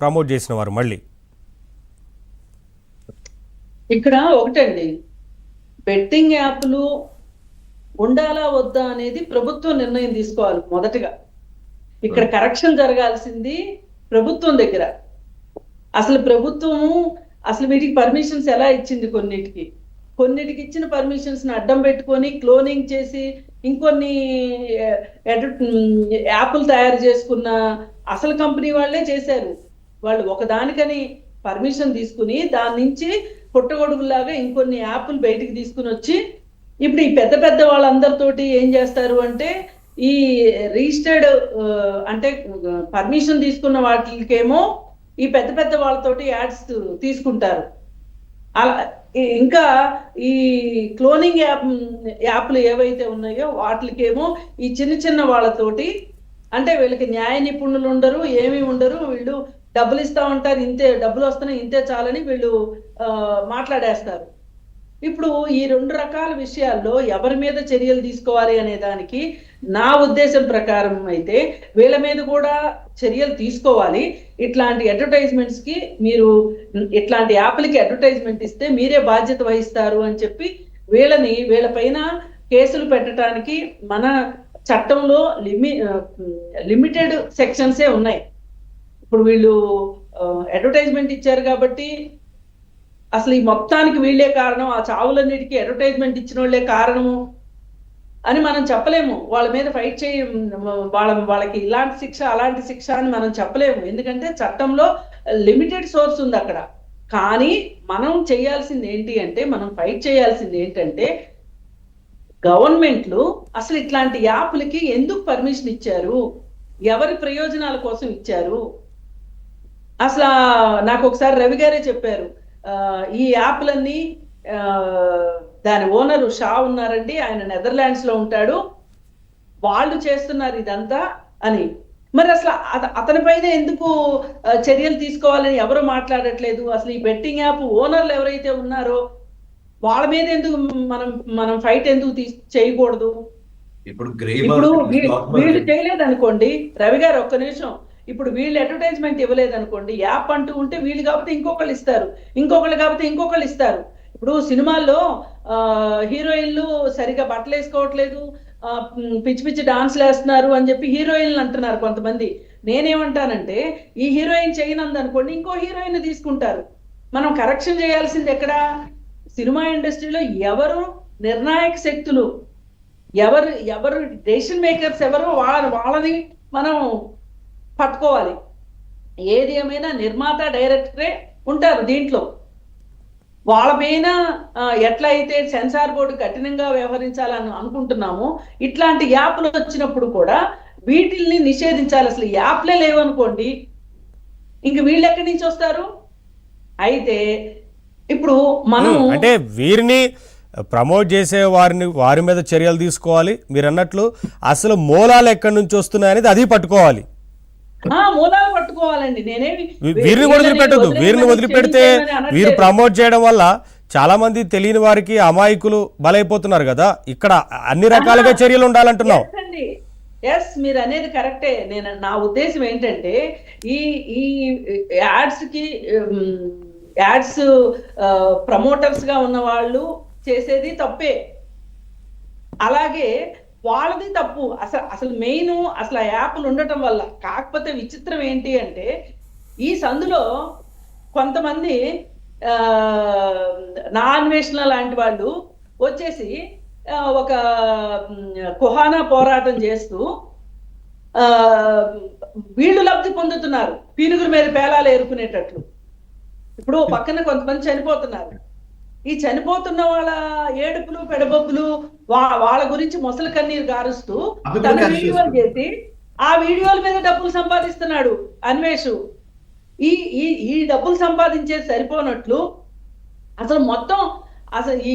Promote చేసిన వారు మళ్ళీ ఇక్కడ ఒకటండి, బెట్టింగ్ యాప్లు ఉండాలా వద్దా అనేది ప్రభుత్వం నిర్ణయం తీసుకోవాలి. మొదటగా ఇక్కడ కరెక్షన్ జరగాల్సింది ప్రభుత్వం దగ్గర. అసలు ప్రభుత్వము అసలు వీటికి పర్మిషన్స్ ఎలా ఇచ్చింది? కొన్నిటికి ఇచ్చిన పర్మిషన్స్ ని అడ్డం పెట్టుకొని క్లోనింగ్ చేసి ఇంకొన్ని యాప్లు తయారు చేసుకున్న అసలు కంపెనీ వాళ్ళే చేశారు. వాళ్ళు ఒకదానికని పర్మిషన్ తీసుకుని దాని నుంచి పుట్టగొడుగులాగా ఇంకొన్ని యాప్లు బయటికి తీసుకుని వచ్చి ఇప్పుడు ఈ పెద్ద పెద్ద వాళ్ళందరితోటి ఏం చేస్తారు అంటే ఈ రిజిస్టర్డ్ అంటే పర్మిషన్ తీసుకున్న వాటికేమో ఈ పెద్ద పెద్ద వాళ్ళతోటి యాడ్స్ తీసుకుంటారు. అలా ఇంకా ఈ క్లోనింగ్ యాప్లు ఏవైతే ఉన్నాయో వాటికేమో ఈ చిన్న చిన్న వాళ్ళతోటి, అంటే వీళ్ళకి న్యాయ నిపుణులు ఉండరు, ఏమీ ఉండరు, వీళ్ళు డబ్బులు ఇస్తా ఉంటారు, ఇంతే డబ్బులు వస్తున్నాయి ఇంతే చాలని వీళ్ళు మాట్లాడేస్తారు. ఇప్పుడు ఈ రెండు రకాల విషయాల్లో ఎవరి మీద చర్యలు తీసుకోవాలి అనే దానికి నా ఉద్దేశం ప్రకారం అయితే వీళ్ళ మీద కూడా చర్యలు తీసుకోవాలి. ఇట్లాంటి అడ్వర్టైజ్మెంట్స్ కి మీరు ఇట్లాంటి యాప్లకి అడ్వర్టైజ్మెంట్ ఇస్తే మీరే బాధ్యత వహిస్తారు అని చెప్పి వీళ్ళపైన కేసులు పెట్టడానికి మన చట్టంలో లిమిటెడ్ సెక్షన్సే ఉన్నాయి. ఇప్పుడు వీళ్ళు అడ్వర్టైజ్మెంట్ ఇచ్చారు కాబట్టి అసలు ఈ మొత్తానికి వీళ్ళే కారణం, ఆ చావులన్నిటికీ అడ్వర్టైజ్మెంట్ ఇచ్చిన వాళ్ళే కారణము అని మనం చెప్పలేము. వాళ్ళ మీద ఫైట్ వాళ్ళకి ఇలాంటి శిక్ష అలాంటి శిక్ష అని మనం చెప్పలేము. ఎందుకంటే చట్టంలో లిమిటెడ్ సోర్స్ ఉంది అక్కడ. కానీ మనం చేయాల్సింది ఏంటి అంటే, మనం ఫైట్ చేయాల్సింది ఏంటంటే గవర్నమెంట్లు అసలు ఇట్లాంటి యాప్లకి ఎందుకు పర్మిషన్ ఇచ్చారు, ఎవరి ప్రయోజనాల కోసం ఇచ్చారు. అసలు నాకు ఒకసారి రవి గారే చెప్పారు, ఈ యాప్లన్నీ దాని ఓనరు షా ఉన్నారండి, ఆయన నెదర్లాండ్స్ లో ఉంటాడు, వాళ్ళు చేస్తున్నారు ఇదంతా అని. మరి అసలు అతని పైన ఎందుకు చర్యలు తీసుకోవాలని ఎవరు మాట్లాడట్లేదు? అసలు ఈ బెట్టింగ్ యాప్ ఓనర్లు ఎవరైతే ఉన్నారో వాళ్ళ మీద ఎందుకు మనం ఫైట్ ఎందుకు చేయకూడదు? ఇప్పుడు వీళ్ళు చేయలేదు అనుకోండి, రవి గారు ఒక్క నిమిషం, ఇప్పుడు వీళ్ళు అడ్వర్టైజ్మెంట్ ఇవ్వలేదు అనుకోండి, యాప్ అంటూ ఉంటే వీళ్ళు కాబట్టి ఇంకొకళ్ళు ఇస్తారు, ఇంకొకళ్ళు కాబట్టి ఇంకొకళ్ళు ఇస్తారు. ఇప్పుడు సినిమాల్లో హీరోయిన్లు సరిగా బట్టలు వేసుకోవట్లేదు, పిచ్చి పిచ్చి డాన్స్లు వేస్తున్నారు అని చెప్పి హీరోయిన్లు అంటున్నారు కొంతమంది. నేనేమంటానంటే ఈ హీరోయిన్ చేయనంది అనుకోండి, ఇంకో హీరోయిన్ తీసుకుంటారు. మనం కరెక్షన్ చేయాల్సింది ఎక్కడ? సినిమా ఇండస్ట్రీలో ఎవరు నిర్ణాయక శక్తులు, ఎవరు డెసిషన్ మేకర్స్ ఎవరు, వాళ్ళని మనం పట్టుకోవాలి. ఏది ఏమైనా నిర్మాత డైరెక్టరే ఉంటారు దీంట్లో. వాళ్ళ పైన ఎట్లయితే సెన్సార్ బోర్డు కఠినంగా వ్యవహరించాలని అనుకుంటున్నాము, ఇట్లాంటి యాప్లు వచ్చినప్పుడు కూడా వీటిల్ని నిషేధించాలి. అసలు యాప్లే లేవనుకోండి, ఇంక వీళ్ళు ఎక్కడి నుంచి వస్తారు? అయితే ఇప్పుడు మనం అంటే వీరిని ప్రమోట్ చేసే వారి మీద చర్యలు తీసుకోవాలి. మీరు అన్నట్లు అసలు మూలాలు ఎక్కడి నుంచి వస్తున్నాయి అనేది అది పట్టుకోవాలి. మూలాలు పట్టుకోవాలండి. వీరిని వదిలిపెట్టద్దు. వీరిని వదిలిపెడితే వీరు ప్రమోట్ చేయడం వల్ల చాలా మంది తెలియని వారికి అమాయకులు బలైపోతున్నారు కదా. ఇక్కడ అన్ని రకాలుగా చర్యలు ఉండాలంటున్నాం. ఎస్, మీరు అనేది కరెక్టే. నా ఉద్దేశం ఏంటంటే ఈ యాడ్స్ ప్రమోటర్స్ గా ఉన్న వాళ్ళు చేసేది తప్పే, అలాగే వాళ్ళది తప్పు. అసలు మెయిన్ అసలు ఆ యాప్లు ఉండటం వల్ల. కాకపోతే విచిత్రం ఏంటి అంటే ఈ సందులో కొంతమంది నా అన్వేషణ లాంటి వాళ్ళు వచ్చేసి ఒక కుహానా పోరాటం చేస్తూ వీళ్ళు లబ్ధి పొందుతున్నారు, పీనుగుల మీద పేలాలు ఏరుకునేటట్లు. ఇప్పుడు పక్కన కొంతమంది చనిపోతున్నారు. ఈ చనిపోతున్న వాళ్ళ ఏడుపులు పెడబొబ్బులు వాళ్ళ గురించి మొసలు కన్నీరు గారుస్తూ తన వీడియోలు చేసి ఆ వీడియోల మీద డబ్బులు సంపాదిస్తున్నాడు అన్వేష్. ఈ డబ్బులు సంపాదించేది సరిపోనట్లు అసలు మొత్తం ఈ